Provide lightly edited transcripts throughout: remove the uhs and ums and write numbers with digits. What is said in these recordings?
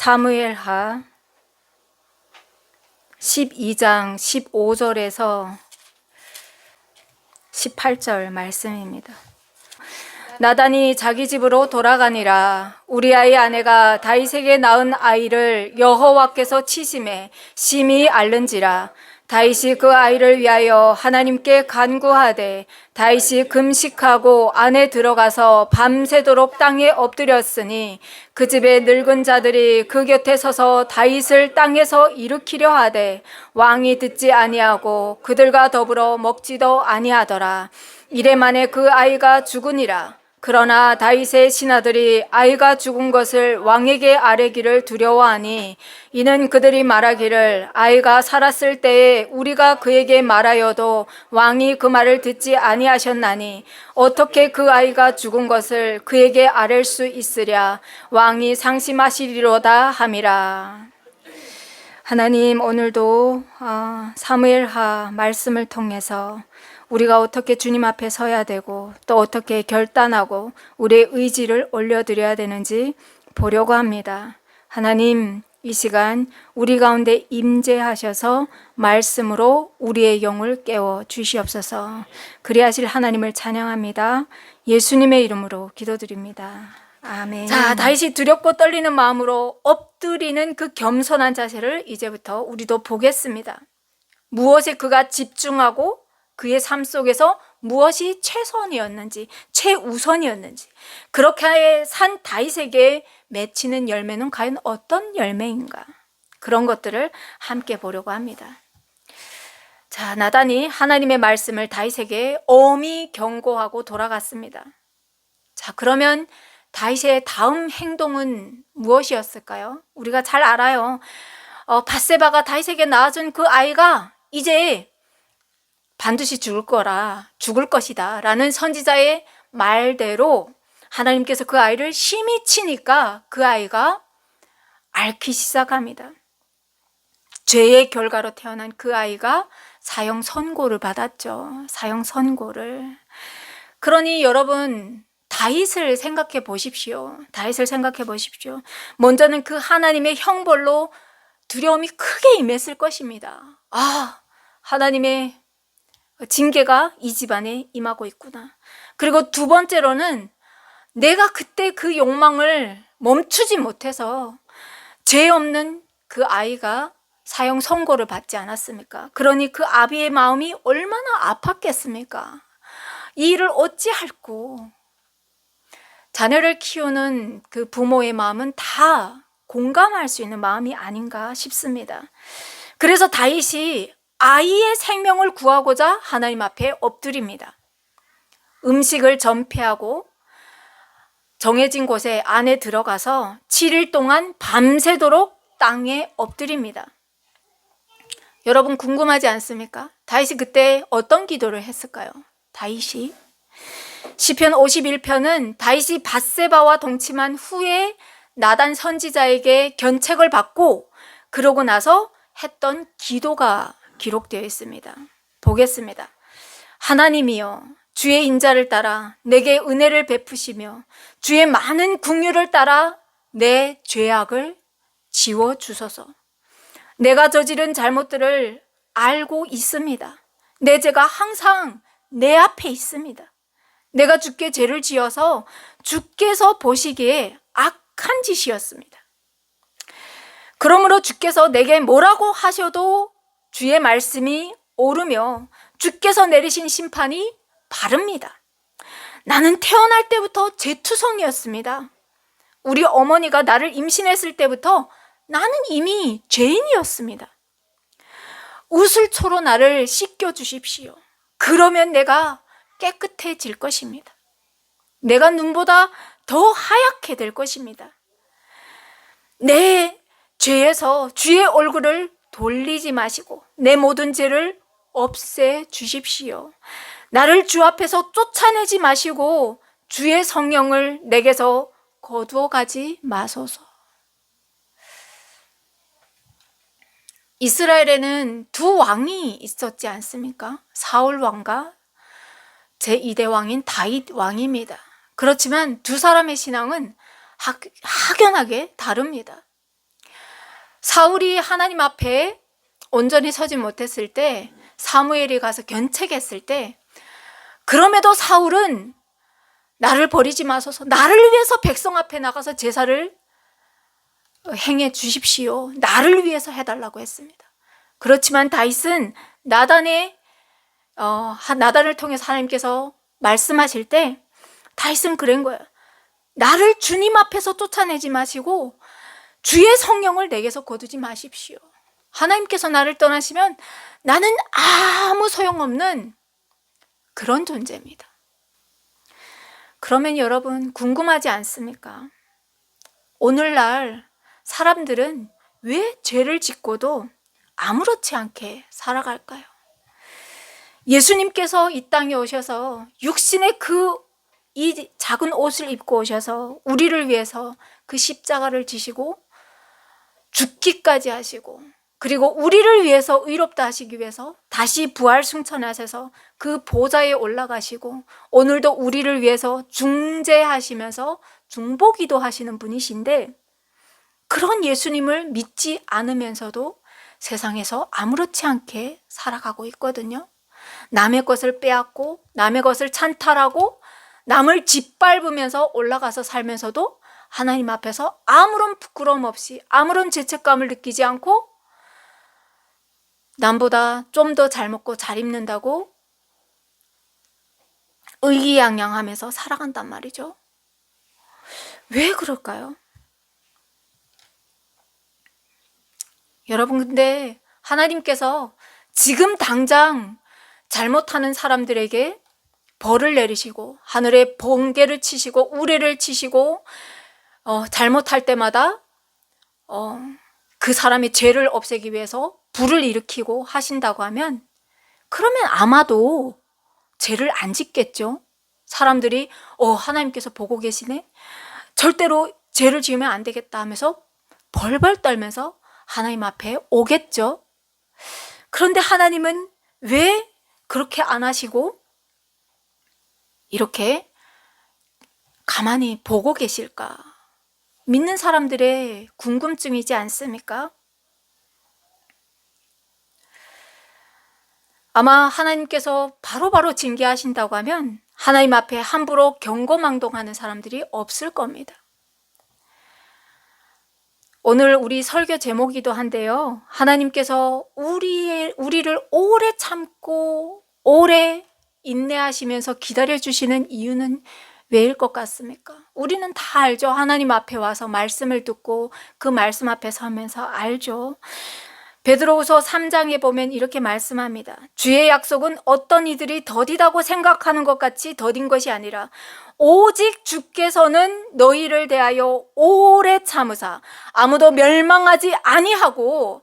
사무엘하 12장 15절에서 18절 말씀입니다. 나단이 자기 집으로 돌아가니라. 우리아의 아내가 다윗에게 낳은 아이를 여호와께서 치심에 심히 앓는지라. 다윗이 그 아이를 위하여 하나님께 간구하되 다윗이 금식하고 안에 들어가서 밤새도록 땅에 엎드렸으니 그 집의 늙은 자들이 그 곁에 서서 다윗을 땅에서 일으키려 하되 왕이 듣지 아니하고 그들과 더불어 먹지도 아니하더라. 이래 만에 그 아이가 죽으니라. 그러나 다윗의 신하들이 아이가 죽은 것을 왕에게 아뢰기를 두려워하니 이는 그들이 말하기를 아이가 살았을 때에 우리가 그에게 말하여도 왕이 그 말을 듣지 아니하셨나니 어떻게 그 아이가 죽은 것을 그에게 아뢰 수 있으랴. 왕이 상심하시리로다 함이라. 하나님, 오늘도 사무엘하 말씀을 통해서 우리가 어떻게 주님 앞에 서야 되고 또 어떻게 결단하고 우리의 의지를 올려드려야 되는지 보려고 합니다. 하나님, 이 시간 우리 가운데 임재하셔서 말씀으로 우리의 영을 깨워 주시옵소서. 그리하실 하나님을 찬양합니다. 예수님의 이름으로 기도드립니다. 아멘. 자, 다윗이 두렵고 떨리는 마음으로 엎드리는 그 겸손한 자세를 이제부터 우리도 보겠습니다. 무엇에 그가 집중하고 그의 삶 속에서 무엇이 최선이었는지, 최우선이었는지, 그렇게 산 다윗에게 맺히는 열매는 과연 어떤 열매인가? 그런 것들을 함께 보려고 합니다. 자, 나단이 하나님의 말씀을 다윗에게 엄히 경고하고 돌아갔습니다. 자, 그러면 다윗의 다음 행동은 무엇이었을까요? 우리가 잘 알아요. 밧세바가 다윗에게 낳아준 그 아이가 이제 반드시 죽을 것이다 라는 선지자의 말대로 하나님께서 그 아이를 심히 치니까 그 아이가 앓기 시작합니다. 죄의 결과로 태어난 그 아이가 사형 선고를 받았죠. 사형 선고를. 그러니 여러분, 다윗을 생각해 보십시오. 다윗을 생각해 보십시오. 먼저는 그 하나님의 형벌로 두려움이 크게 임했을 것입니다. 하나님의 징계가 이 집안에 임하고 있구나. 그리고 두 번째로는 내가 그때 그 욕망을 멈추지 못해서 죄 없는 그 아이가 사형 선고를 받지 않았습니까? 그러니 그 아비의 마음이 얼마나 아팠겠습니까? 이 일을 어찌할꼬. 자녀를 키우는 그 부모의 마음은 다 공감할 수 있는 마음이 아닌가 싶습니다. 그래서 다윗이 아이의 생명을 구하고자 하나님 앞에 엎드립니다. 음식을 전폐하고 정해진 곳에 안에 들어가서 7일 동안 밤새도록 땅에 엎드립니다. 여러분, 궁금하지 않습니까? 다윗이 그때 어떤 기도를 했을까요? 다윗이 시편 51편은 다윗이 밧세바와 동침한 후에 나단 선지자에게 견책을 받고 그러고 나서 했던 기도가 기록되어 있습니다. 보겠습니다. 하나님이여, 주의 인자를 따라 내게 은혜를 베푸시며 주의 많은 긍휼을 따라 내 죄악을 지워주소서. 내가 저지른 잘못들을 알고 있습니다. 내 죄가 항상 내 앞에 있습니다. 내가 주께 죄를 지어서 주께서 보시기에 악한 짓이었습니다. 그러므로 주께서 내게 뭐라고 하셔도 주의 말씀이 옳으며 주께서 내리신 심판이 바릅니다. 나는 태어날 때부터 죄투성이었습니다. 우리 어머니가 나를 임신했을 때부터 나는 이미 죄인이었습니다. 우슬초로 나를 씻겨 주십시오. 그러면 내가 깨끗해질 것입니다. 내가 눈보다 더 하얗게 될 것입니다. 내 죄에서 주의 얼굴을 돌리지 마시고 내 모든 죄를 없애 주십시오. 나를 주 앞에서 쫓아내지 마시고 주의 성령을 내게서 거두어 가지 마소서. 이스라엘에는 두 왕이 있었지 않습니까? 사울 왕과 제2대 왕인 다윗 왕입니다. 그렇지만 두 사람의 신앙은 확연하게 다릅니다. 사울이 하나님 앞에 온전히 서지 못했을 때, 사무엘이 가서 견책했을 때, 그럼에도 사울은 나를 버리지 마소서, 나를 위해서 백성 앞에 나가서 제사를 행해 주십시오, 나를 위해서 해달라고 했습니다. 그렇지만 다윗은 나단을 통해서 하나님께서 말씀하실 때 다윗은 그런 거예요. 나를 주님 앞에서 쫓아내지 마시고 주의 성령을 내게서 거두지 마십시오. 하나님께서 나를 떠나시면 나는 아무 소용없는 그런 존재입니다. 그러면 여러분 궁금하지 않습니까? 오늘날 사람들은 왜 죄를 짓고도 아무렇지 않게 살아갈까요? 예수님께서 이 땅에 오셔서 육신의 이 작은 옷을 입고 오셔서 우리를 위해서 그 십자가를 지시고 죽기까지 하시고, 그리고 우리를 위해서 의롭다 하시기 위해서 다시 부활 승천하셔서 그 보좌에 올라가시고 오늘도 우리를 위해서 중재하시면서 중보기도 하시는 분이신데, 그런 예수님을 믿지 않으면서도 세상에서 아무렇지 않게 살아가고 있거든요. 남의 것을 빼앗고 남의 것을 찬탈하고 남을 짓밟으면서 올라가서 살면서도 하나님 앞에서 아무런 부끄러움 없이, 아무런 죄책감을 느끼지 않고 남보다 좀 더 잘 먹고 잘 입는다고 의기양양하면서 살아간단 말이죠. 왜 그럴까요? 여러분, 근데 하나님께서 지금 당장 잘못하는 사람들에게 벌을 내리시고 하늘에 번개를 치시고 우레를 치시고 잘못할 때마다 그 사람의 죄를 없애기 위해서 불을 일으키고 하신다고 하면, 그러면 아마도 죄를 안 짓겠죠. 사람들이 하나님께서 보고 계시네, 절대로 죄를 지으면 안 되겠다 하면서 벌벌 떨면서 하나님 앞에 오겠죠. 그런데 하나님은 왜 그렇게 안 하시고 이렇게 가만히 보고 계실까? 믿는 사람들의 궁금증이지 않습니까? 아마 하나님께서 바로바로 징계하신다고 하면 하나님 앞에 함부로 경고망동하는 사람들이 없을 겁니다. 오늘 우리 설교 제목이기도 한데요, 하나님께서 우리를 오래 참고 오래 인내하시면서 기다려주시는 이유는 왜일 것 같습니까? 우리는 다 알죠. 하나님 앞에 와서 말씀을 듣고 그 말씀 앞에 서면서 알죠. 베드로후서 3장에 보면 이렇게 말씀합니다. 주의 약속은 어떤 이들이 더디다고 생각하는 것 같이 더딘 것이 아니라 오직 주께서는 너희를 대하여 오래 참으사 아무도 멸망하지 아니하고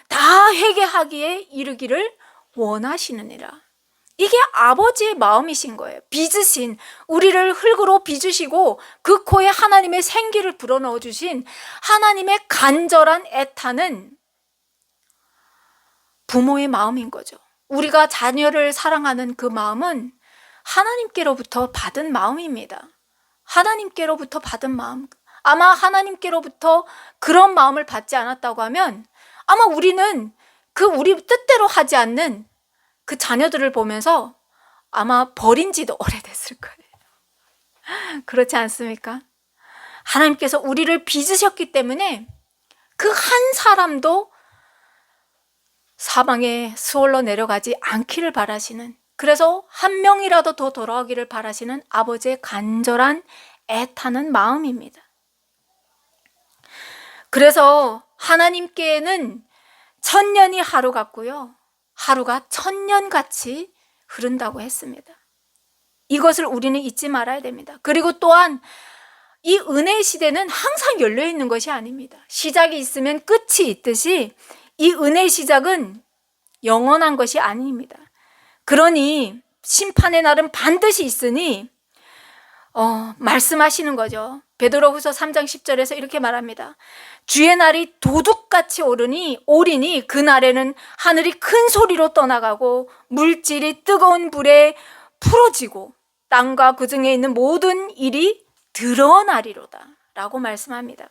다 회개하기에 이르기를 원하시느니라. 이게 아버지의 마음이신 거예요. 빚으신, 우리를 흙으로 빚으시고 그 코에 하나님의 생기를 불어넣어 주신 하나님의 간절한 애타는 부모의 마음인 거죠. 우리가 자녀를 사랑하는 그 마음은 하나님께로부터 받은 마음입니다. 하나님께로부터 받은 마음. 아마 하나님께로부터 그런 마음을 받지 않았다고 하면 아마 우리는 우리 뜻대로 하지 않는 그 자녀들을 보면서 아마 버린 지도 오래됐을 거예요. 그렇지 않습니까? 하나님께서 우리를 빚으셨기 때문에 그 한 사람도 사방에 수월로 내려가지 않기를 바라시는, 그래서 한 명이라도 더 돌아오기를 바라시는 아버지의 간절한 애타는 마음입니다. 그래서 하나님께는 1000년이 하루 같고요, 하루가 1000년같이 흐른다고 했습니다. 이것을 우리는 잊지 말아야 됩니다. 그리고 또한 이 은혜의 시대는 항상 열려 있는 것이 아닙니다. 시작이 있으면 끝이 있듯이 이 은혜의 시작은 영원한 것이 아닙니다. 그러니 심판의 날은 반드시 있으니 말씀하시는 거죠. 베드로후서 3장 10절에서 이렇게 말합니다. 주의 날이 도둑같이 오리니 그 날에는 하늘이 큰 소리로 떠나가고 물질이 뜨거운 불에 풀어지고 땅과 그 중에 있는 모든 일이 드러나리로다 라고 말씀합니다.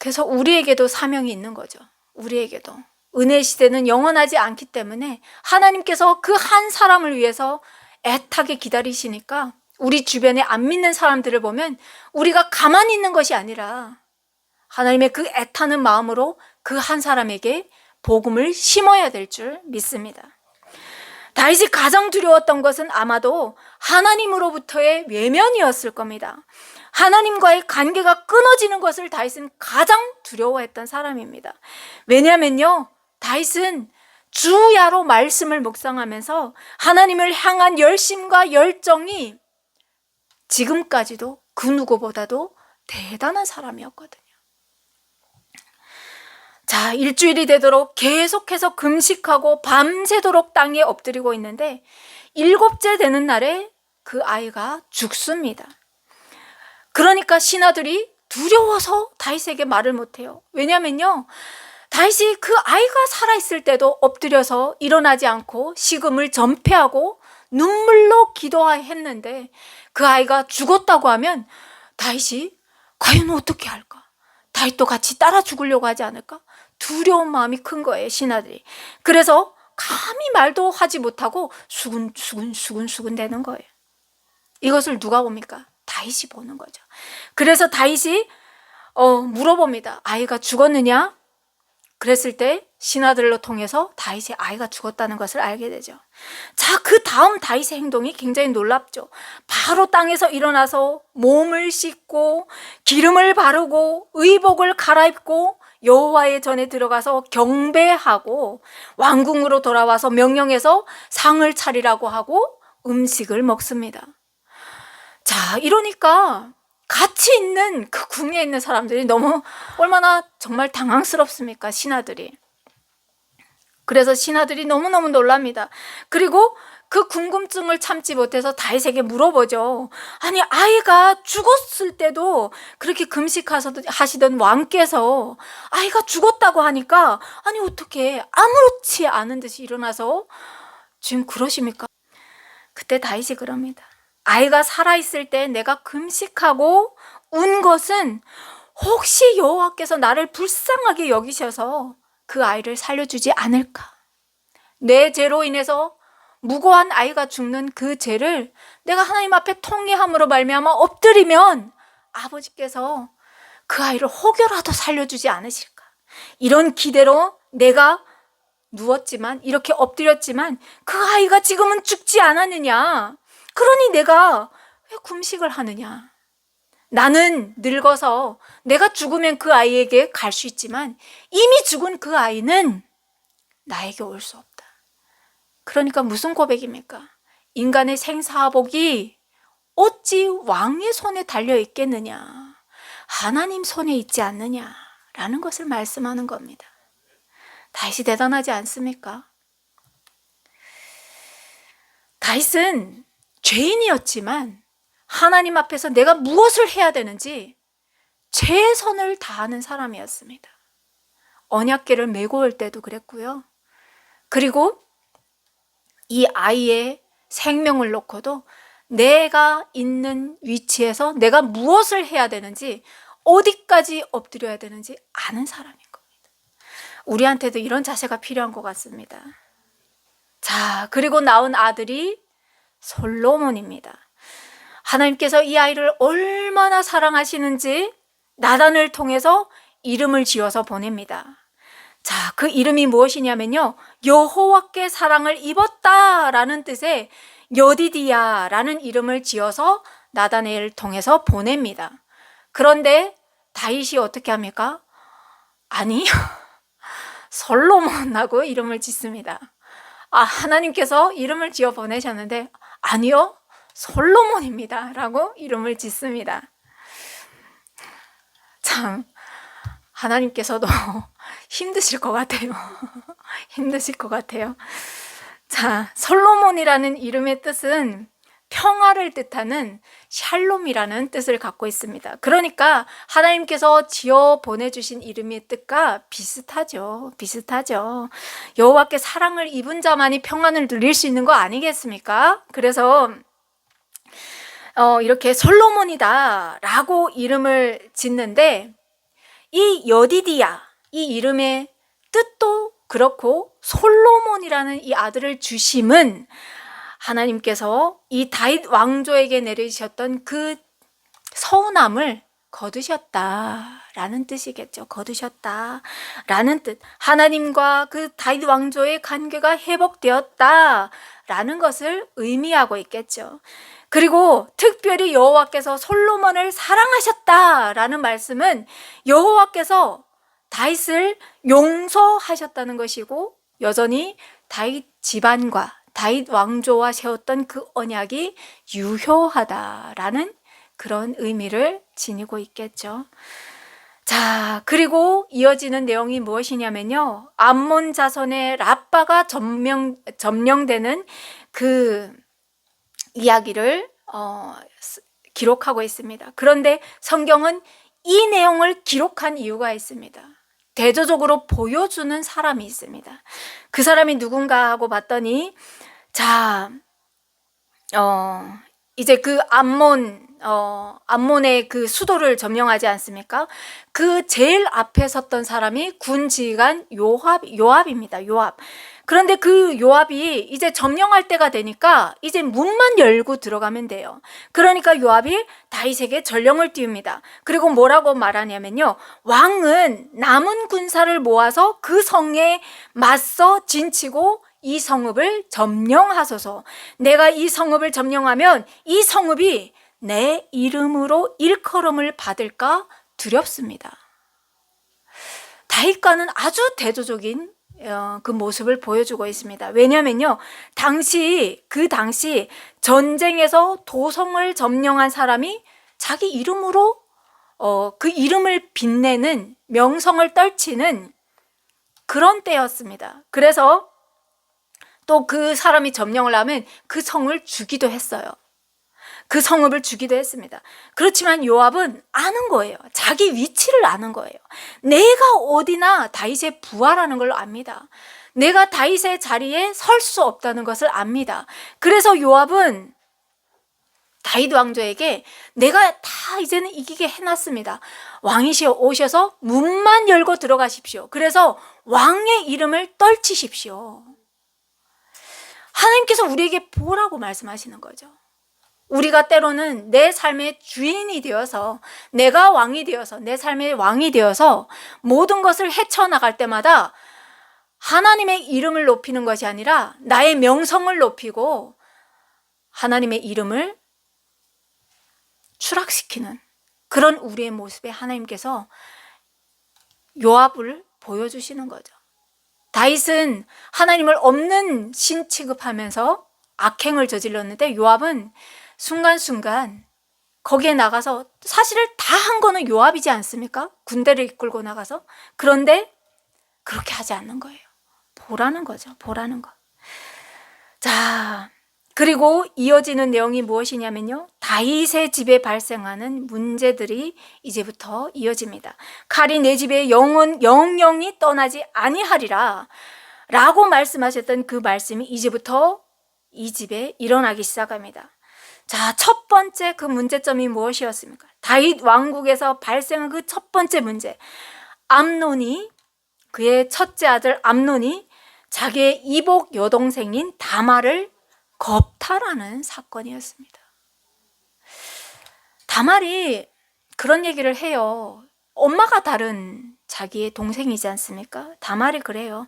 그래서 우리에게도 사명이 있는 거죠. 우리에게도. 은혜 시대는 영원하지 않기 때문에 하나님께서 그 한 사람을 위해서 애타게 기다리시니까 우리 주변에 안 믿는 사람들을 보면 우리가 가만히 있는 것이 아니라 하나님의 그 애타는 마음으로 그 한 사람에게 복음을 심어야 될 줄 믿습니다. 다윗이 가장 두려웠던 것은 아마도 하나님으로부터의 외면이었을 겁니다. 하나님과의 관계가 끊어지는 것을 다윗은 가장 두려워했던 사람입니다. 왜냐하면요, 다윗은 주야로 말씀을 묵상하면서 하나님을 향한 열심과 열정이 지금까지도 그 누구보다도 대단한 사람이었거든요. 자, 일주일이 되도록 계속해서 금식하고 밤새도록 땅에 엎드리고 있는데 7째 되는 날에 그 아이가 죽습니다. 그러니까 신하들이 두려워서 다윗에게 말을 못해요. 왜냐면요, 다윗이 그 아이가 살아있을 때도 엎드려서 일어나지 않고 식음을 전폐하고 눈물로 기도했는데 그 아이가 죽었다고 하면 다윗이 과연 어떻게 할까? 다윗도 같이 따라 죽으려고 하지 않을까? 두려운 마음이 큰 거예요, 신하들이. 그래서 감히 말도 하지 못하고 수근수근 되는 거예요. 이것을 누가 봅니까? 다윗이 보는 거죠. 그래서 다윗이 물어봅니다. 아이가 죽었느냐? 그랬을 때 신하들로 통해서 다윗의 아이가 죽었다는 것을 알게 되죠. 자, 그 다음 다윗의 행동이 굉장히 놀랍죠. 바로 땅에서 일어나서 몸을 씻고 기름을 바르고 의복을 갈아입고 여호와의 전에 들어가서 경배하고 왕궁으로 돌아와서 명령해서 상을 차리라고 하고 음식을 먹습니다. 자, 이러니까 같이 있는 그 궁에 있는 사람들이 너무 얼마나 정말 당황스럽습니까, 신하들이. 그래서 신하들이 너무너무 놀랍니다. 그리고 그 궁금증을 참지 못해서 다윗에게 물어보죠. 아니, 아이가 죽었을 때도 그렇게 금식하시던 왕께서 아이가 죽었다고 하니까 아니 어떻게 아무렇지 않은 듯이 일어나서 지금 그러십니까? 그때 다윗이 그럽니다. 아이가 살아있을 때 내가 금식하고 운 것은 혹시 여호와께서 나를 불쌍하게 여기셔서 그 아이를 살려주지 않을까? 내 죄로 인해서 무고한 아이가 죽는 그 죄를 내가 하나님 앞에 통회함으로 말미암아 엎드리면 아버지께서 그 아이를 혹여라도 살려주지 않으실까? 이런 기대로 내가 누웠지만, 이렇게 엎드렸지만 그 아이가 지금은 죽지 않았느냐? 그러니 내가 왜 금식을 하느냐? 나는 늙어서 내가 죽으면 그 아이에게 갈 수 있지만 이미 죽은 그 아이는 나에게 올 수 없다. 그러니까 무슨 고백입니까? 인간의 생사복이 어찌 왕의 손에 달려 있겠느냐? 하나님 손에 있지 않느냐라는 것을 말씀하는 겁니다. 다윗이 대단하지 않습니까? 다윗은 죄인이었지만 하나님 앞에서 내가 무엇을 해야 되는지 최선을 다하는 사람이었습니다. 언약궤를 메고 올 때도 그랬고요. 그리고 이 아이의 생명을 놓고도 내가 있는 위치에서 내가 무엇을 해야 되는지, 어디까지 엎드려야 되는지 아는 사람인 겁니다. 우리한테도 이런 자세가 필요한 것 같습니다. 자, 그리고 낳은 아들이 솔로몬입니다. 하나님께서 이 아이를 얼마나 사랑하시는지 나단을 통해서 이름을 지어서 보냅니다. 자, 그 이름이 무엇이냐면요, 여호와께 사랑을 입었다라는 뜻의 여디디야라는 이름을 지어서 나단을 통해서 보냅니다. 그런데 다윗이 어떻게 합니까? 아니, 솔로몬하고 이름을 짓습니다. 하나님께서 이름을 지어 보내셨는데 아니요, 솔로몬입니다 라고 이름을 짓습니다. 참, 하나님께서도 힘드실 것 같아요. 힘드실 것 같아요. 자, 솔로몬이라는 이름의 뜻은 평화를 뜻하는 샬롬이라는 뜻을 갖고 있습니다. 그러니까 하나님께서 지어 보내주신 이름의 뜻과 비슷하죠. 여호와께 사랑을 입은 자만이 평안을 누릴 수 있는 거 아니겠습니까? 그래서 이렇게 솔로몬이다 라고 이름을 짓는데 이 여디디야, 이 이름의 뜻도 그렇고 솔로몬이라는 이 아들을 주심은 하나님께서 이 다윗 왕조에게 내리셨던 그 서운함을 거두셨다라는 뜻이겠죠. 거두셨다라는 뜻. 하나님과 그 다윗 왕조의 관계가 회복되었다라는 것을 의미하고 있겠죠. 그리고 특별히 여호와께서 솔로몬을 사랑하셨다라는 말씀은 여호와께서 다윗을 용서하셨다는 것이고 여전히 다윗 집안과 다윗 왕조와 세웠던 그 언약이 유효하다라는 그런 의미를 지니고 있겠죠. 자, 그리고 이어지는 내용이 무엇이냐면요. 암몬 자손의 라빠가 점령되는 그 이야기를 기록하고 있습니다. 그런데 성경은 이 내용을 기록한 이유가 있습니다. 대조적으로 보여주는 사람이 있습니다. 그 사람이 누군가 하고 봤더니 자, 이제 그 암몬의 그 수도를 점령하지 않습니까? 그 제일 앞에 섰던 사람이 군 지휘관 요압입니다. 요압. 그런데 그 요압이 이제 점령할 때가 되니까 이제 문만 열고 들어가면 돼요. 그러니까 요압이 다윗에게 전령을 띄웁니다. 그리고 뭐라고 말하냐면요. 왕은 남은 군사를 모아서 그 성에 맞서 진치고 이 성읍을 점령하소서. 내가 이 성읍을 점령하면 이 성읍이 내 이름으로 일컬음을 받을까 두렵습니다. 다윗과는 아주 대조적인 그 모습을 보여주고 있습니다. 왜냐면요, 그 당시 전쟁에서 도성을 점령한 사람이 자기 이름으로 그 이름을 빛내는 명성을 떨치는 그런 때였습니다. 그래서 또 그 사람이 점령을 하면 그 성을 주기도 했어요. 그 성읍을 주기도 했습니다. 그렇지만 요압은 아는 거예요. 자기 위치를 아는 거예요. 내가 어디나 다윗의 부하라는 걸 압니다. 내가 다윗의 자리에 설 수 없다는 것을 압니다. 그래서 요압은 다윗 왕조에게 내가 다 이제는 이기게 해놨습니다. 왕이 오셔서 문만 열고 들어가십시오. 그래서 왕의 이름을 떨치십시오. 하나님께서 우리에게 보라고 말씀하시는 거죠. 우리가 때로는 내 삶의 주인이 되어서, 내가 왕이 되어서, 내 삶의 왕이 되어서 모든 것을 헤쳐나갈 때마다 하나님의 이름을 높이는 것이 아니라 나의 명성을 높이고 하나님의 이름을 추락시키는 그런 우리의 모습에 하나님께서 요압을 보여주시는 거죠. 다윗은 하나님을 없는 신 취급하면서 악행을 저질렀는데 요압은 순간순간 거기에 나가서 사실을 다 한 거는 요압이지 않습니까? 군대를 이끌고 나가서. 그런데 그렇게 하지 않는 거예요. 보라는 거죠. 보라는 거. 자, 그리고 이어지는 내용이 무엇이냐면요. 다윗의 집에 발생하는 문제들이 이제부터 이어집니다. 칼이 내 집에 영영이 떠나지 아니하리라 라고 말씀하셨던 그 말씀이 이제부터 이 집에 일어나기 시작합니다. 자, 첫 번째 그 문제점이 무엇이었습니까? 다윗 왕국에서 발생한 그 첫 번째 문제. 그의 첫째 아들 암논이 자기의 이복 여동생인 다말을 겁탈하는 사건이었습니다. 다말이 그런 얘기를 해요. 엄마가 다른 자기의 동생이지 않습니까? 다말이 그래요.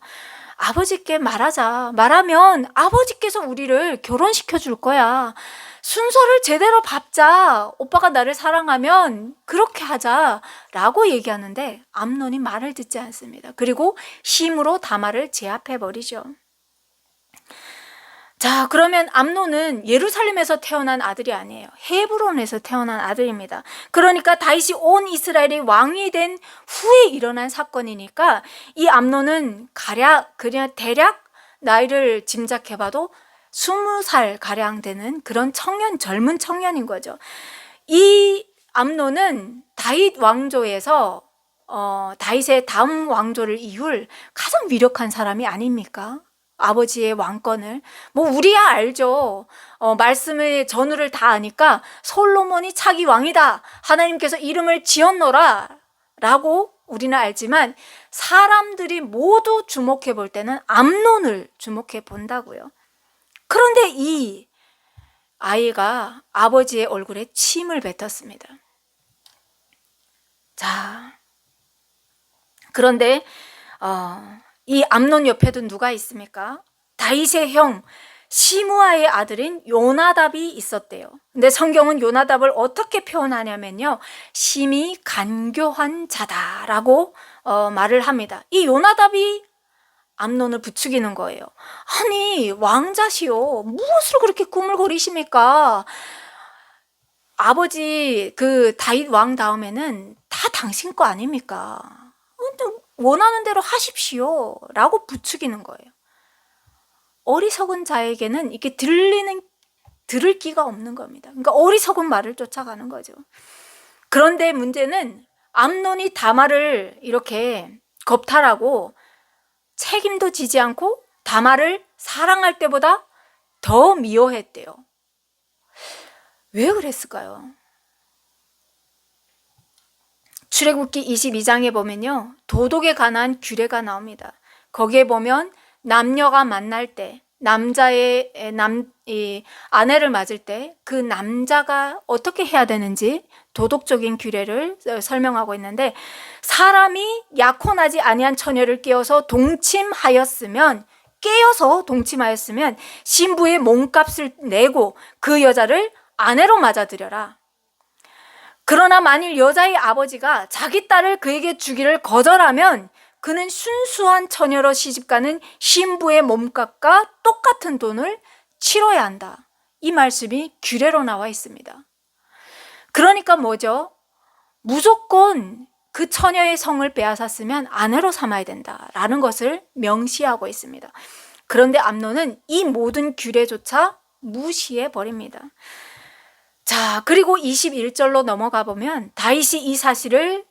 아버지께 말하면 아버지께서 우리를 결혼시켜 줄 거야. 순서를 제대로 밟자. 오빠가 나를 사랑하면 그렇게 하자 라고 얘기하는데 암논이 말을 듣지 않습니다. 그리고 힘으로 다말을 제압해 버리죠. 자, 그러면 암논은 예루살렘에서 태어난 아들이 아니에요. 헤브론에서 태어난 아들입니다. 그러니까 다윗이 온 이스라엘이 왕이 된 후에 일어난 사건이니까 이 암논은 그냥 대략 나이를 짐작해봐도 20살 가량 되는 그런 젊은 청년인 거죠. 이 암논은 다윗 왕조에서 다윗의 다음 왕조를 이을 가장 위력한 사람이 아닙니까? 아버지의 왕권을 우리야 알죠. 말씀의 전후를 다 아니까 솔로몬이 차기 왕이다. 하나님께서 이름을 지었노라 라고 우리는 알지만 사람들이 모두 주목해 볼 때는 암논을 주목해 본다고요. 그런데 이 아이가 아버지의 얼굴에 침을 뱉었습니다. 자, 그런데 이 암논 옆에도 누가 있습니까? 다윗의 형 시므아의 아들인 요나답이 있었대요. 근데 성경은 요나답을 어떻게 표현하냐면요, 심히 간교한 자다라고 말을 합니다. 이 요나답이 암논을 부추기는 거예요. 아니, 왕자시오, 무엇을 그렇게 꾸물거리십니까? 아버지 그 다윗 왕 다음에는 다 당신 거 아닙니까? 원하는 대로 하십시오 라고 부추기는 거예요. 어리석은 자에게는 이렇게 들을 기가 없는 겁니다. 그러니까 어리석은 말을 쫓아가는 거죠. 그런데 문제는 암논이 다말을 이렇게 겁탈하고 책임도 지지 않고 다말을 사랑할 때보다 더 미워했대요. 왜 그랬을까요? 출애굽기 22장에 보면요, 도덕에 관한 규례가 나옵니다. 거기에 보면 남녀가 만날 때, 남자의 아내를 맞을 때 그 남자가 어떻게 해야 되는지 도덕적인 규례를 설명하고 있는데, 사람이 약혼하지 아니한 처녀를 깨어서 동침하였으면 신부의 몸값을 내고 그 여자를 아내로 맞아들여라. 그러나 만일 여자의 아버지가 자기 딸을 그에게 주기를 거절하면 그는 순수한 처녀로 시집가는 신부의 몸값과 똑같은 돈을 치러야 한다. 이 말씀이 규례로 나와 있습니다. 그러니까 뭐죠? 무조건 그 처녀의 성을 빼앗았으면 아내로 삼아야 된다라는 것을 명시하고 있습니다. 그런데 암논은 이 모든 규례조차 무시해 버립니다. 자, 그리고 21절로 넘어가 보면 다윗이 이 사실을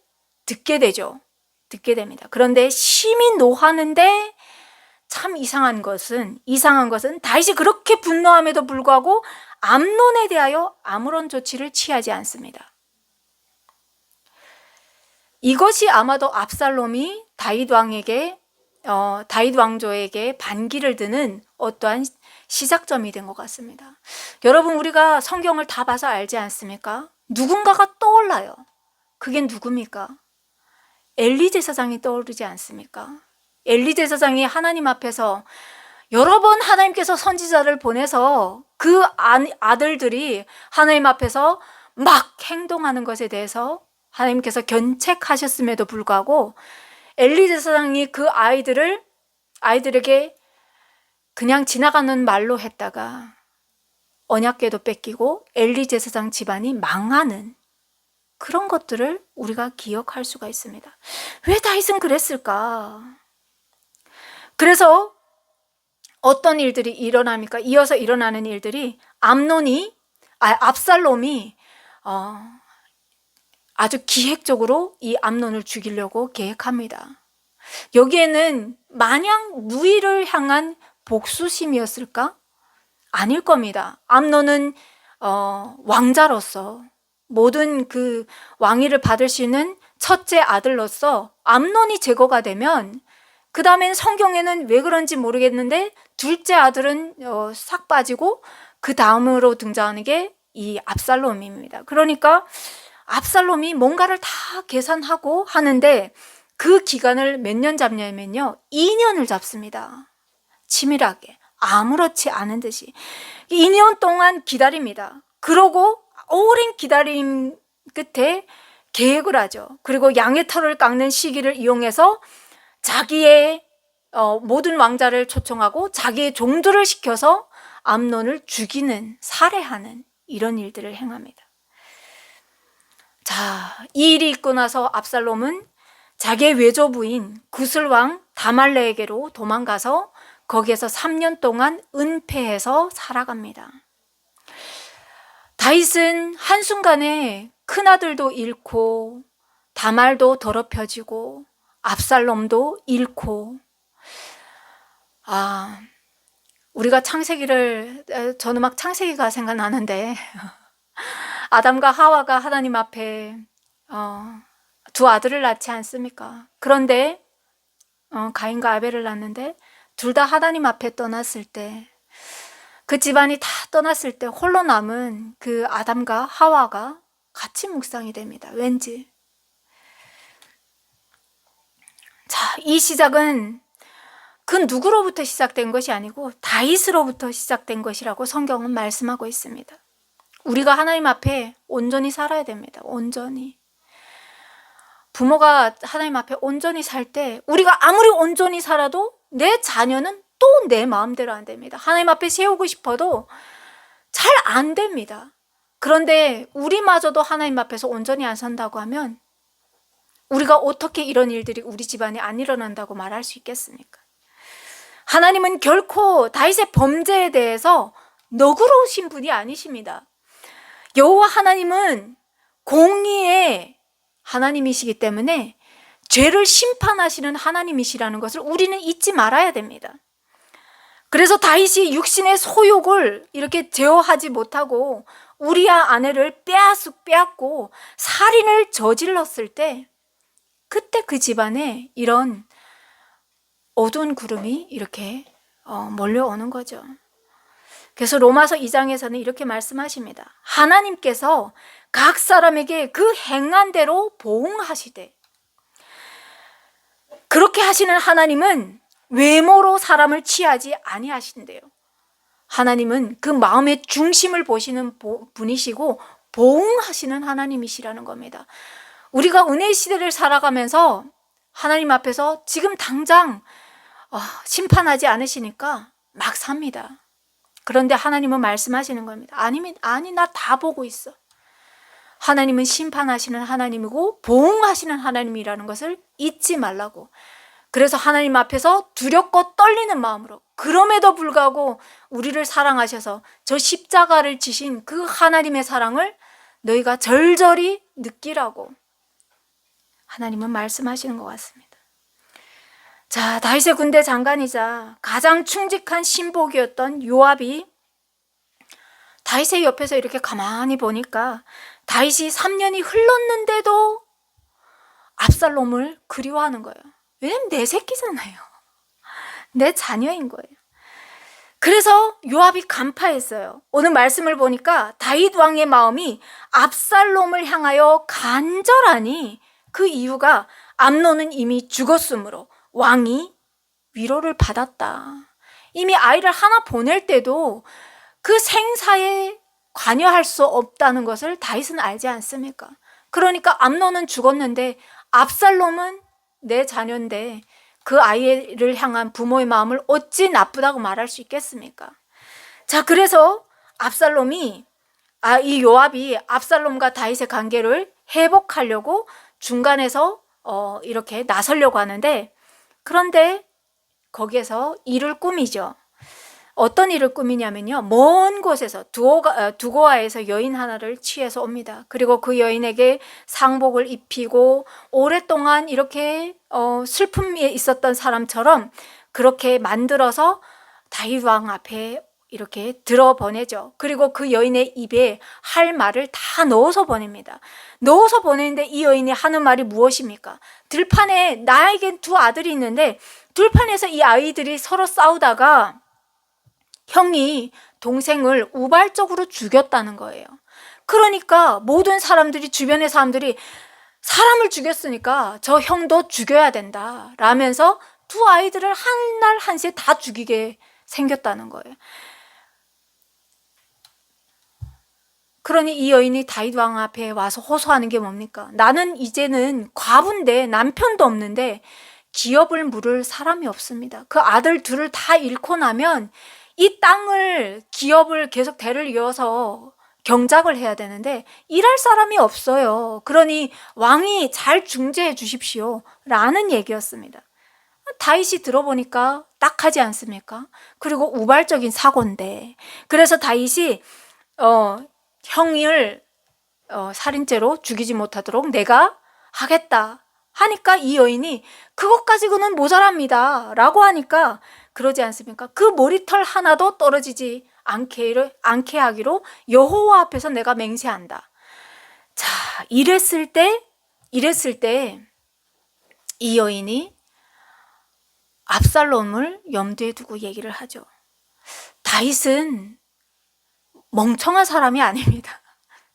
듣게 됩니다. 그런데 심히 노하는데 참 이상한 것은 다윗이 그렇게 분노함에도 불구하고 암논에 대하여 아무런 조치를 취하지 않습니다. 이것이 아마도 압살롬이 다윗 왕조에게 반기를 드는 어떠한 시작점이 된 것 같습니다. 여러분, 우리가 성경을 다 봐서 알지 않습니까? 누군가가 떠올라요. 그게 누굽니까? 엘리 제사장이 떠오르지 않습니까? 엘리 제사장이 하나님 앞에서 여러 번 하나님께서 선지자를 보내서 그 아들들이 하나님 앞에서 막 행동하는 것에 대해서 하나님께서 견책하셨음에도 불구하고 엘리 제사장이 그 아이들에게 그냥 지나가는 말로 했다가 언약궤도 뺏기고 엘리 제사장 집안이 망하는 그런 것들을 우리가 기억할 수가 있습니다. 왜 다윗은 그랬을까? 그래서 어떤 일들이 일어납니까? 이어서 일어나는 일들이 압살롬이 아주 기획적으로 이 암논을 죽이려고 계획합니다. 여기에는 마냥 누이를 향한 복수심이었을까? 아닐 겁니다. 암논은 왕자로서 모든 그 왕위를 받을 수 있는 첫째 아들로서 암논이 제거가 되면 그 다음엔 성경에는 왜 그런지 모르겠는데 둘째 아들은 싹 빠지고 그 다음으로 등장하는 게 이 압살롬입니다. 그러니까 압살롬이 뭔가를 다 계산하고 하는데 그 기간을 몇 년 잡냐면요, 2년을 잡습니다. 치밀하게 아무렇지 않은 듯이 2년 동안 기다립니다. 그러고 오랜 기다림 끝에 계획을 하죠. 그리고 양의 털을 깎는 시기를 이용해서 자기의 모든 왕자를 초청하고 자기의 종들을 시켜서 암논을 죽이는, 살해하는 이런 일들을 행합니다. 자, 이 일이 있고 나서 압살롬은 자기의 외조부인 구슬왕 다말레에게로 도망가서 거기에서 3년 동안 은폐해서 살아갑니다. 다윗은 한순간에 큰아들도 잃고 다말도 더럽혀지고 압살롬도 잃고, 우리가 저는 막 창세기가 생각나는데 아담과 하와가 하나님 앞에 두 아들을 낳지 않습니까? 그런데 가인과 아벨을 낳는데 둘 다 하나님 앞에 떠났을 때, 그 집안이 다 떠났을 때 홀로 남은 그 아담과 하와가 같이 묵상이 됩니다. 왠지. 자, 이 시작은 그 누구로부터 시작된 것이 아니고 다윗으로부터 시작된 것이라고 성경은 말씀하고 있습니다. 우리가 하나님 앞에 온전히 살아야 됩니다. 온전히. 부모가 하나님 앞에 온전히 살 때 우리가 아무리 온전히 살아도 내 자녀는 또 내 마음대로 안 됩니다. 하나님 앞에 세우고 싶어도 잘 안 됩니다. 그런데 우리마저도 하나님 앞에서 온전히 안 산다고 하면 우리가 어떻게 이런 일들이 우리 집안에 안 일어난다고 말할 수 있겠습니까? 하나님은 결코 다윗의 범죄에 대해서 너그러우신 분이 아니십니다. 여호와 하나님은 공의의 하나님이시기 때문에 죄를 심판하시는 하나님이시라는 것을 우리는 잊지 말아야 됩니다. 그래서 다윗이 육신의 소욕을 이렇게 제어하지 못하고 우리아 아내를 빼앗고 살인을 저질렀을 때, 그때 그 집안에 이런 어두운 구름이 이렇게 몰려오는 거죠. 그래서 로마서 2장에서는 이렇게 말씀하십니다. 하나님께서 각 사람에게 그 행한 대로 보응하시되, 그렇게 하시는 하나님은 외모로 사람을 취하지 아니하신대요. 하나님은 그 마음의 중심을 보시는 분이시고 보응하시는 하나님이시라는 겁니다. 우리가 은혜의 시대를 살아가면서 하나님 앞에서 지금 당장 심판하지 않으시니까 막 삽니다. 그런데 하나님은 말씀하시는 겁니다. 아니 나 다 보고 있어. 하나님은 심판하시는 하나님이고 보응하시는 하나님이라는 것을 잊지 말라고. 그래서 하나님 앞에서 두렵고 떨리는 마음으로, 그럼에도 불구하고 우리를 사랑하셔서 저 십자가를 지신 그 하나님의 사랑을 너희가 절절히 느끼라고 하나님은 말씀하시는 것 같습니다. 자, 다윗의 군대 장관이자 가장 충직한 신복이었던 요압이 다윗의 옆에서 이렇게 가만히 보니까 다윗이 3년이 흘렀는데도 압살롬을 그리워하는 거예요. 왜냐면 내 새끼잖아요. 내 자녀인 거예요. 그래서 요압이 간파했어요. 오늘 말씀을 보니까 다윗 왕의 마음이 압살롬을 향하여 간절하니 그 이유가 암논은 이미 죽었으므로 왕이 위로를 받았다. 이미 아이를 하나 보낼 때도 그 생사에 관여할 수 없다는 것을 다윗은 알지 않습니까? 그러니까 암논은 죽었는데 압살롬은 내 자녀인데 그 아이를 향한 부모의 마음을 어찌 나쁘다고 말할 수 있겠습니까? 자, 그래서 이 요압이 압살롬과 다윗의 관계를 회복하려고 중간에서 이렇게 나서려고 하는데, 그런데 거기에서 일을 꾸미죠. 어떤 일을 꾸미냐면요, 먼 곳에서 두고아에서 여인 하나를 취해서 옵니다. 그리고 그 여인에게 상복을 입히고 오랫동안 이렇게 슬픔에 있었던 사람처럼 그렇게 만들어서 다윗 왕 앞에 이렇게 들어보내죠. 그리고 그 여인의 입에 할 말을 다 넣어서 보냅니다. 넣어서 보내는데 이 여인이 하는 말이 무엇입니까? 들판에 나에겐 두 아들이 있는데 들판에서 이 아이들이 서로 싸우다가 형이 동생을 우발적으로 죽였다는 거예요. 그러니까 모든 사람들이, 주변의 사람들이 사람을 죽였으니까 저 형도 죽여야 된다 라면서 두 아이들을 한 날 한시에 다 죽이게 생겼다는 거예요. 그러니 이 여인이 다윗 왕 앞에 와서 호소하는 게 뭡니까? 나는 이제는 과부인데 남편도 없는데 기업을 물을 사람이 없습니다. 그 아들 둘을 다 잃고 나면 이 땅을, 기업을 계속 대를 이어서 경작을 해야 되는데 일할 사람이 없어요. 그러니 왕이 잘 중재해 주십시오 라는 얘기였습니다. 다윗이 들어보니까 딱하지 않습니까? 그리고 우발적인 사고인데, 그래서 다윗이 형을 살인죄로 죽이지 못하도록 내가 하겠다 하니까 이 여인이 그것 가지고는 모자랍니다 라고 하니까, 그러지 않습니까? 그 머리털 하나도 떨어지지 않게 하기로 여호와 앞에서 내가 맹세한다. 자, 이랬을 때 이랬을 때 이 여인이 압살롬을 염두에 두고 얘기를 하죠. 다윗은 멍청한 사람이 아닙니다.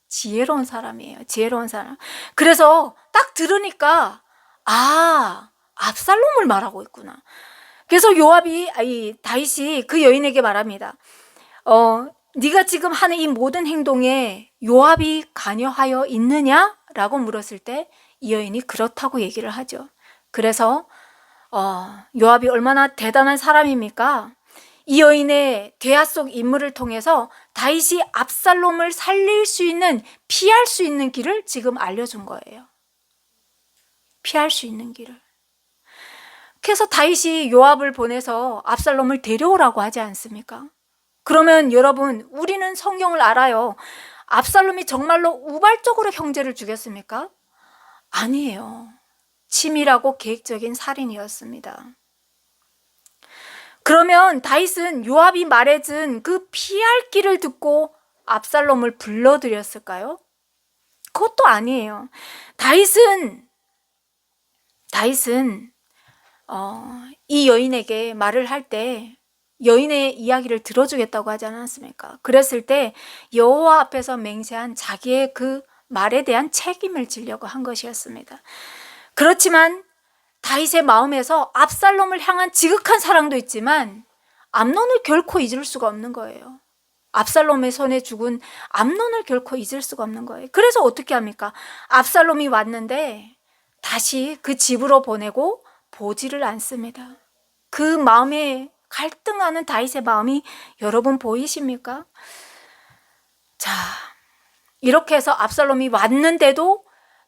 지혜로운 사람이에요. 지혜로운 사람. 그래서 딱 들으니까 압살롬을 말하고 있구나. 그래서 다윗이 그 여인에게 말합니다. 네가 지금 하는 이 모든 행동에 요압이 관여하여 있느냐? 라고 물었을 때 이 여인이 그렇다고 얘기를 하죠. 그래서 요압이 얼마나 대단한 사람입니까? 이 여인의 대화 속 인물을 통해서 다윗이 압살롬을 살릴 수 있는, 피할 수 있는 길을 지금 알려준 거예요. 피할 수 있는 길을. 그래서 다윗이 요압을 보내서 압살롬을 데려오라고 하지 않습니까? 그러면 여러분, 우리는 성경을 알아요. 압살롬이 정말로 우발적으로 형제를 죽였습니까? 아니에요. 치밀하고 계획적인 살인이었습니다. 그러면 다윗은 요압이 말해준 그 피할 길을 듣고 압살롬을 불러들였을까요? 그것도 아니에요. 다윗은 이 여인에게 말을 할 때 여인의 이야기를 들어주겠다고 하지 않았습니까? 그랬을 때 여호와 앞에서 맹세한 자기의 그 말에 대한 책임을 지려고 한 것이었습니다. 그렇지만 다윗의 마음에서 압살롬을 향한 지극한 사랑도 있지만 암논을 결코 잊을 수가 없는 거예요. 압살롬의 손에 죽은 암논을 결코 잊을 수가 없는 거예요. 그래서 어떻게 합니까? 압살롬이 왔는데 다시 그 집으로 보내고 보지를 않습니다. 그 마음에 갈등하는 다윗의 마음이 여러분 보이십니까? 자, 이렇게 해서 압살롬이 왔는데도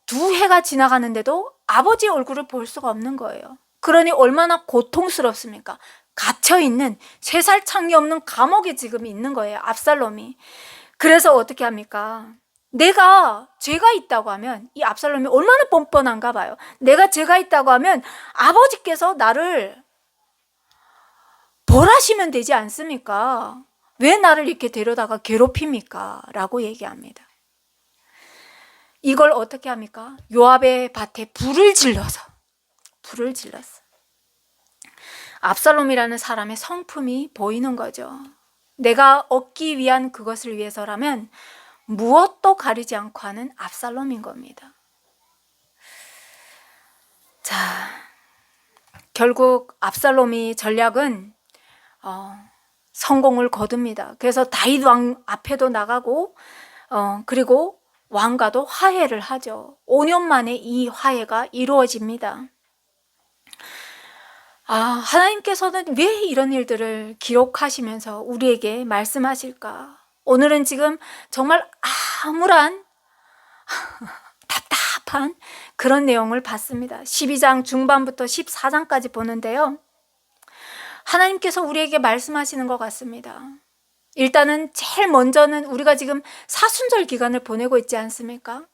2해가 지나가는데도 아버지 얼굴을 볼 수가 없는 거예요. 그러니 얼마나 고통스럽습니까? 갇혀있는 3살 창이 없는 감옥에 지금 있는 거예요, 압살롬이. 그래서 어떻게 합니까? 내가 죄가 있다고 하면, 이 압살롬이 얼마나 뻔뻔한가 봐요. 내가 죄가 있다고 하면 아버지께서 나를 벌하시면 되지 않습니까? 왜 나를 이렇게 데려다가 괴롭힙니까? 라고 얘기합니다. 이걸 어떻게 합니까? 요압의 밭에 불을 질렀어. 압살롬이라는 사람의 성품이 보이는 거죠. 내가 얻기 위한 그것을 위해서라면 무엇도 가리지 않고 하는 압살롬인 겁니다. 자, 결국 압살롬이 전략은 성공을 거둡니다. 그래서 다윗 왕 앞에도 나가고 그리고 왕과도 화해를 하죠. 5년 만에 이 화해가 이루어집니다. 하나님께서는 왜 이런 일들을 기록하시면서 우리에게 말씀하실까? 오늘은 지금 정말 암울한 답답한 그런 내용을 봤습니다. 12장 중반부터 14장까지 보는데요. 하나님께서 우리에게 말씀하시는 것 같습니다. 일단은 제일 먼저는 우리가 지금 사순절 기간을 보내고 있지 않습니까?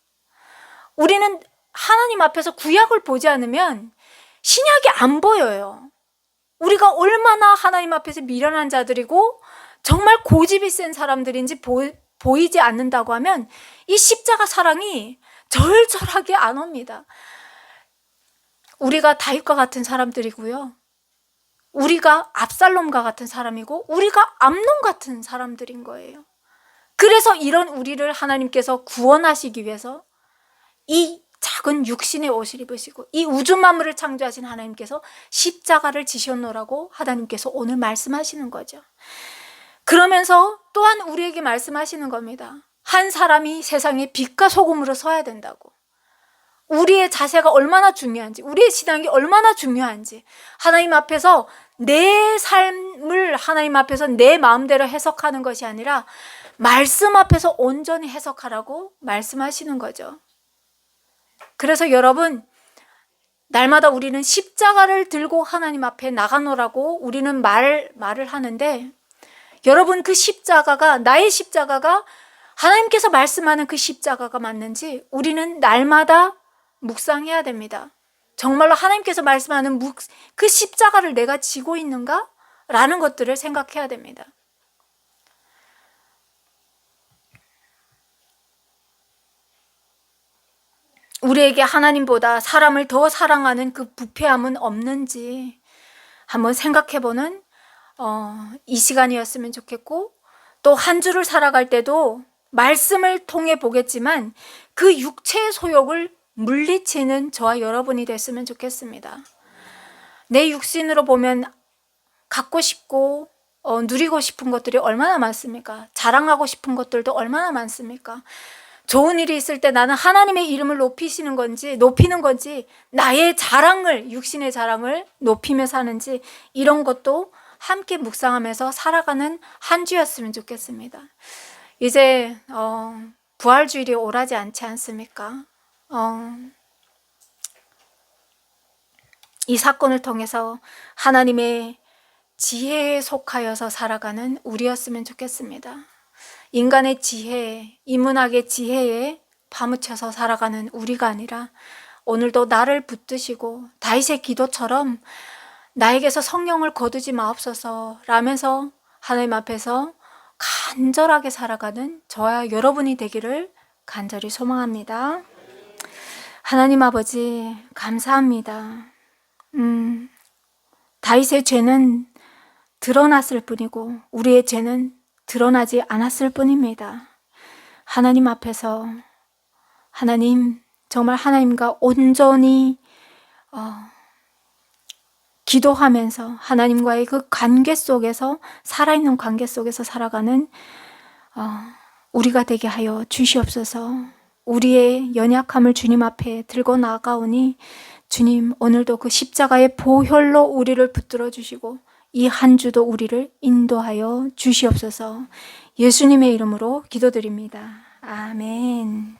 우리는 하나님 앞에서 구약을 보지 않으면 신약이 안 보여요. 우리가 얼마나 하나님 앞에서 미련한 자들이고 정말 고집이 센 사람들인지 보이지 않는다고 하면 이 십자가 사랑이 절절하게 안 옵니다. 우리가 다윗과 같은 사람들이고요. 우리가 압살롬과 같은 사람이고 우리가 암논 같은 사람들인 거예요. 그래서 이런 우리를 하나님께서 구원하시기 위해서 이 작은 육신의 옷을 입으시고 이 우주 만물을 창조하신 하나님께서 십자가를 지셨노라고 하나님께서 오늘 말씀하시는 거죠. 그러면서 또한 우리에게 말씀하시는 겁니다. 한 사람이 세상에 빛과 소금으로 서야 된다고. 우리의 자세가 얼마나 중요한지, 우리의 신앙이 얼마나 중요한지, 하나님 앞에서 내 삶을 하나님 앞에서 내 마음대로 해석하는 것이 아니라 말씀 앞에서 온전히 해석하라고 말씀하시는 거죠. 그래서 여러분, 날마다 우리는 십자가를 들고 하나님 앞에 나가노라고 우리는 말을 하는데, 여러분 그 십자가가, 나의 십자가가 하나님께서 말씀하는 그 십자가가 맞는지 우리는 날마다 묵상해야 됩니다. 정말로 하나님께서 말씀하는 그 십자가를 내가 지고 있는가? 라는 것들을 생각해야 됩니다. 우리에게 하나님보다 사람을 더 사랑하는 그 부패함은 없는지 한번 생각해보는 이 시간이었으면 좋겠고, 또 한 주를 살아갈 때도 말씀을 통해 보겠지만 그 육체의 소욕을 물리치는 저와 여러분이 됐으면 좋겠습니다. 내 육신으로 보면 갖고 싶고 누리고 싶은 것들이 얼마나 많습니까? 자랑하고 싶은 것들도 얼마나 많습니까? 좋은 일이 있을 때 나는 하나님의 이름을 높이는 건지 나의 자랑을, 육신의 자랑을 높이며 사는지, 이런 것도 함께 묵상하면서 살아가는 한 주였으면 좋겠습니다. 이제 부활주일이 오라지 않지 않습니까? 이 사건을 통해서 하나님의 지혜에 속하여서 살아가는 우리였으면 좋겠습니다. 인간의 지혜, 인문학의 지혜에 파묻혀서 살아가는 우리가 아니라 오늘도 나를 붙드시고 다윗의 기도처럼 나에게서 성령을 거두지 마옵소서 라면서 하나님 앞에서 간절하게 살아가는 저와 여러분이 되기를 간절히 소망합니다. 하나님 아버지 감사합니다. 다윗의 죄는 드러났을 뿐이고 우리의 죄는 드러나지 않았을 뿐입니다. 하나님 앞에서 하나님, 정말 하나님과 온전히 기도하면서 하나님과의 그 관계 속에서, 살아있는 관계 속에서 살아가는 우리가 되게 하여 주시옵소서. 우리의 연약함을 주님 앞에 들고 나아가오니 주님, 오늘도 그 십자가의 보혈로 우리를 붙들어 주시고 이 한 주도 우리를 인도하여 주시옵소서. 예수님의 이름으로 기도드립니다. 아멘.